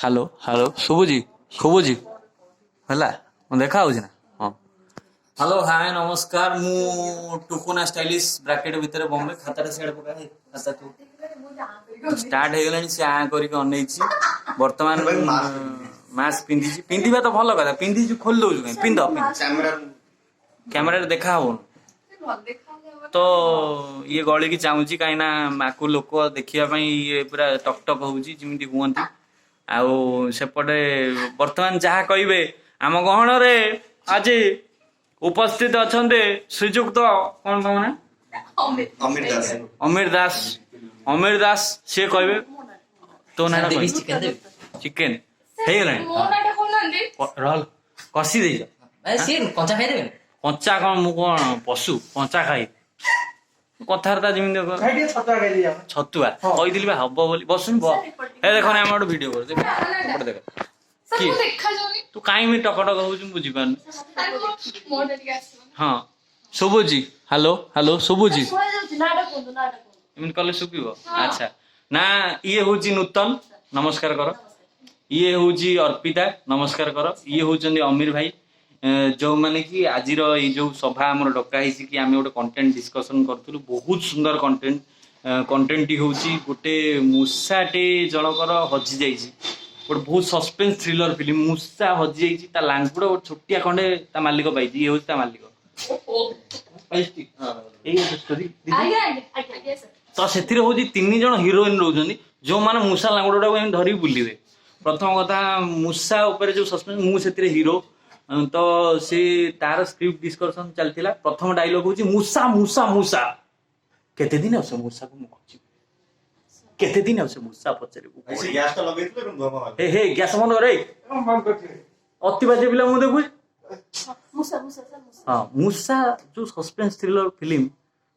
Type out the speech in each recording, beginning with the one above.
hello hello शुभुजी शुभुजी ହେଲା ମୁଁ ଦେଖା ହଉଛି ନା ହଁ हेलो हाय नमस्कार मु टुकुना स्टाइलिश ब्राकेट भितर बम्बे खाताटा सियाड़े पका हे खाता तू स्टार्ट हे गलानी से आ करिक अनेछि वर्तमान मास्क पिंदी पिंदिबा तो भलो कथा पिंदी खोल दउछु कहीं पिंद कैमरा रे देखा हो तो ये गली की चाहूची कहीं ना माकू लोक देखिया ये पूरा टक टक होउची जिमिति हुअंती आउ सेपटे वर्तमान जहाँ कहिबे आम गहन रे आज उपस्थित अछन्ते श्रीजुक्त कौन कौन अमीर दास सी कहे तो ना चिकेन रोल कषि दे कंचा कौन मु कौन पशु कंचा खाई कथारता जमी छतुआ कही हम बोली बसुन देख आम गोटे भिड कर देख तू कहीं टकटक हो बुझीपार हाँ शुभुजी हेलो हेलो शुभुजी एमती कले शुभ अच्छा ना ये हूँ नूतन नमस्कार कर ये हूँ अर्पिता नमस्कार कर ये हूँ अमीर भाई जो माने कि आज जो सभा आम डकाई कि आम गोटे कंटेंट डिस्कसन करूँ बहुत सुंदर कंटेंट कंटेंट हूँ गोटे मूषाटे जनकर हजि जा गोटे बहुत सस्पेन्स थ्रिलर फिल्म मूषा हजि जा लांगुड़ गोटे छोटिया खंडे मालिक पाई ये हूँ मालिक तो से तीन जन हिरोइन रोज जो मैंने मूषा लांगुड़ा धरिक बुलिवे प्रथम कथा मूषा उपर जो सस्पेन्स मुझे हिरो तो सी तार स्क्रिप्ट डिस्कशन चलता प्रथम डायलॉग हूँ मूषा मूषा मूषा केते दिन आसे मूषा को मुखी केते दिन आसे मूषा पचारे गैस तो लगेइतले हे गैस बंद करे अति बाजे पिला मु देखु हाँ मूषा जो सस्पेंस थ्रिलर फिल्म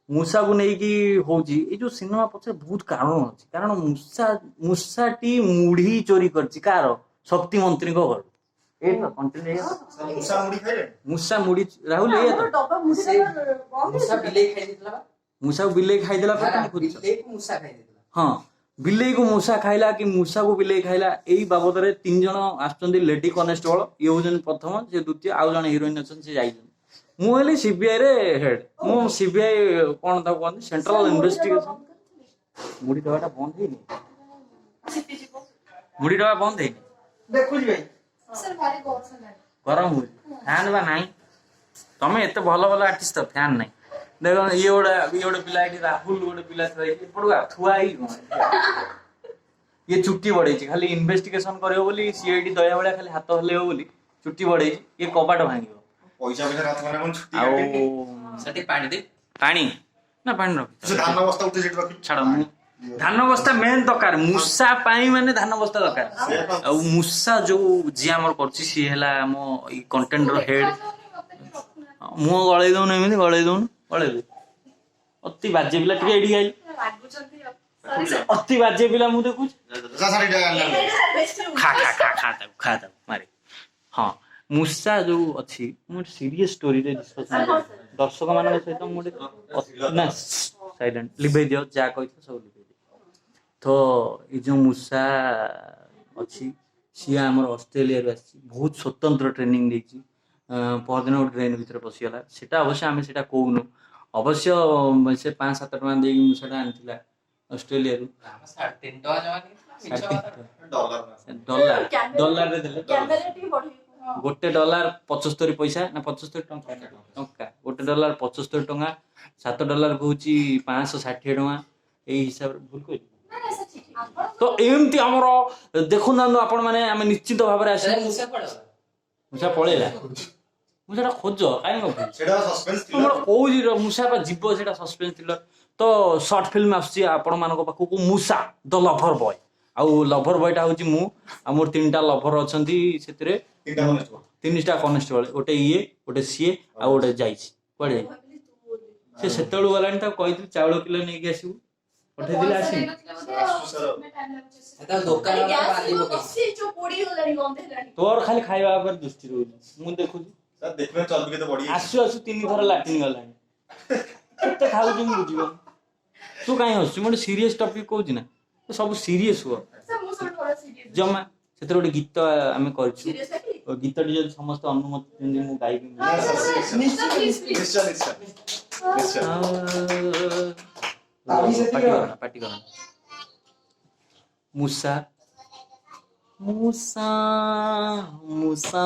मूषा को लेकिन होची ये जो सिनेमा पछे बहुत कारण अछि कारण मूषाटी मुढ़ी चोरी करछि कार शक्ति मंत्री को घर मूषा मुड़ी राहुल मूषा बिले खाईदेला हाँ बिले को मूषा खाइला कि मूषा को बिले खाइला यही बाबद में तीन जन आसुचंदी लेडी कनेस्टेबल ये हूँ प्रथम से द्वितीय आउ जन हिरोइन अच्छा से जाइछन मुझे सीबीआई रे हेड मु सीबीआई कौन था कहते सेंट्रल इन्वेस्टिगेशन मुड़ी डबाटा बंद है मुड़ी डबा बंद है देखुजी भाई गरम हो फैन बा नहीं तमें एत भल भल आर्टिस्ट तो फैन नहीं देख ये गोटे पिला राहुल गोटे पिला पड़ा थुआ ये चुट्टी बढ़े खाली इन्वेस्टिगेशन करियो बोली सीआईडी दया भाया खाली हाथ हल्ले बोली चुट्टी बढ़े ये कबाट भांग पानी ना पानी रख छाड़ धान बस्ता मेन दरकार मूषा पाई माने धान बस्ता दरकार मूषा जो जी आमर करछि सी हैला हम ई कंटेंट रो हेड मु गळे दउन एमिति गळे दउन गळे अति बाजे पिला टिके एडी आइल अति बाजे पिला मु देखु खा मारे हां मूषा जो अछि मु सीरियस स्टोरी रे डिस्कशन दर्शक मान सहित मु ना साइलेंट लिबे दियो जा कहितो सब तो ये जो मूषा अच्छी सी आम ऑस्ट्रेलिया बहुत स्वतंत्र ट्रेनिंग देती परदिन गोटे ट्रेन भर पशिगला सेटा अवश्य आम से कहूनु अवश्य से 5-7 टका दे मूषाटा आनी ऑस्ट्रेलिया गोटे डॉलर 75 पैसा ना 75 टंका गोटे डॉलर 75 टंका $7 को हूँ 560 टंका यही हिसाब से भूल कह तो एमती आमर देखुन आपण मैंने आम निश्चित भाव में मूषा पड़ेगा मूषा खोज कहीं कौ मूषा जीव से सस्पेन्स थ्रिलर तो सर्ट फिल्म आपण मान पाखक मूषा द लभर बॉय आउ लभर बॉयटा हूँ मोर 3टा लभर अच्छा से 3टा कनेस्टेबल गोटे ये गोटे सीए आ गोटे जाइए से गलानी कही चाउल किलो नहीं आसू पठे दिले आसी तोर खाली खाଇବା पर दृष्टि रहउछि मु देखु सर देखबे चल के तो बड़ी आसु आसु 3 थर लाटिन गलानी केते खाउ तुम बुझिबो तू काई हस मोटे सीरियस टॉपिक कहउछि ना सब सीरियस हो जमा ସେଥିରେ ଗୋଟେ ଗୀତ ଆମେ କରିଛୁ ଗୀତଟି ଯଦି ସମସ୍ତେ ଅନୁମତି ଦିଅନ୍ତି ମୁଁ ଗାଇବି ପାଟି କରନା ମୂଷା ମୂଷା ମୂଷା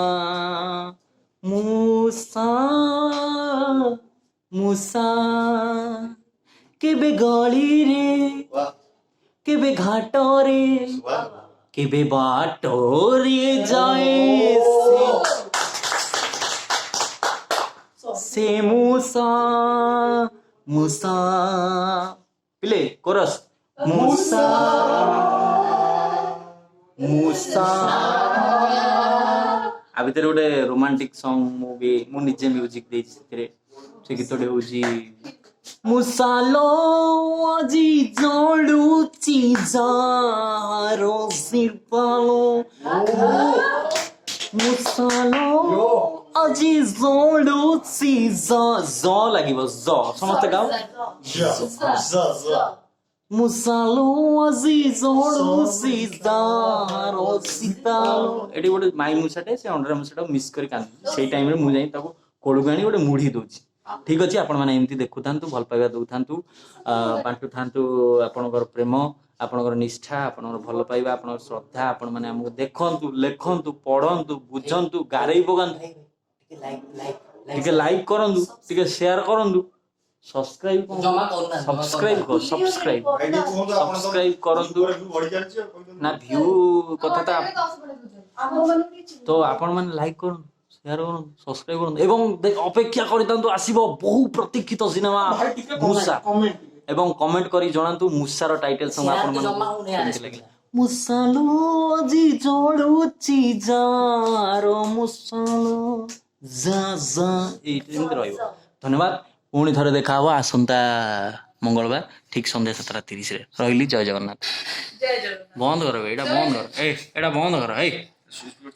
ମୂଷା ମୂଷା କେବେ ଗଳିରେ କେବେ ଘାଟରେ କେବେ ବାଟରେ ଯାଏ ସେ ମୂଷା ମୂଷା ପିଲେ କୋରସ୍ ମୂଷା ମୂଷା आ भितर गोटे रोमांटिक सॉन्ग मु निजे म्यूजिक देछि ସେଥିରେ से गीतटे होउची मुसालो आजी जोडुची जारो सिपालो मुसालो आजी जोडुची जा ज लागिबो ज समस्त गाओ मुसालो आजी जोडुची जारो सिपालो एडी गोटे माई मुसाटे से अंडर मुसाटा मिस करी कान सेई टाइम रे मु जाई ताको कोळु गाणी गोटे मुढी दोची ठीक अच्छे आपण मैंने एमती देखु था भल पाइबा दौ था बांटू था आपणकर प्रेम आपणकर निष्ठा आपणकर भल पाइबा आप श्रद्धा आपण मैंने आमको देखु लेखु पढ़ु बुझंतु गारे पकातु लाइक करंतु शेयर करंतु सब्सक्राइब करंतु ना व्यू कथा तो आपण मैंने लाइक करंतु शेयर करूँ सब्सक्राइब करूँ एवं अपेक्षा करितांतु आसीबो बहु प्रतीक्षित सिनेमा मूसा एवं कमेंट करी जणांतु मूसार टाइटल सॉन्ग आपण मन केमति लागला मुसालो जी जोडुची जारो मुसालो जा जा एमति रहइबो धन्यवाद पुणी थरे देखा हबो आसंता मंगलवार ठीक संध्या 7:30 रे रहिली जय जगन्नाथ बंद कर एटा बंद कर एटा बंद कर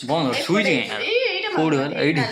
बंद कर सुई जे यार कोड एडी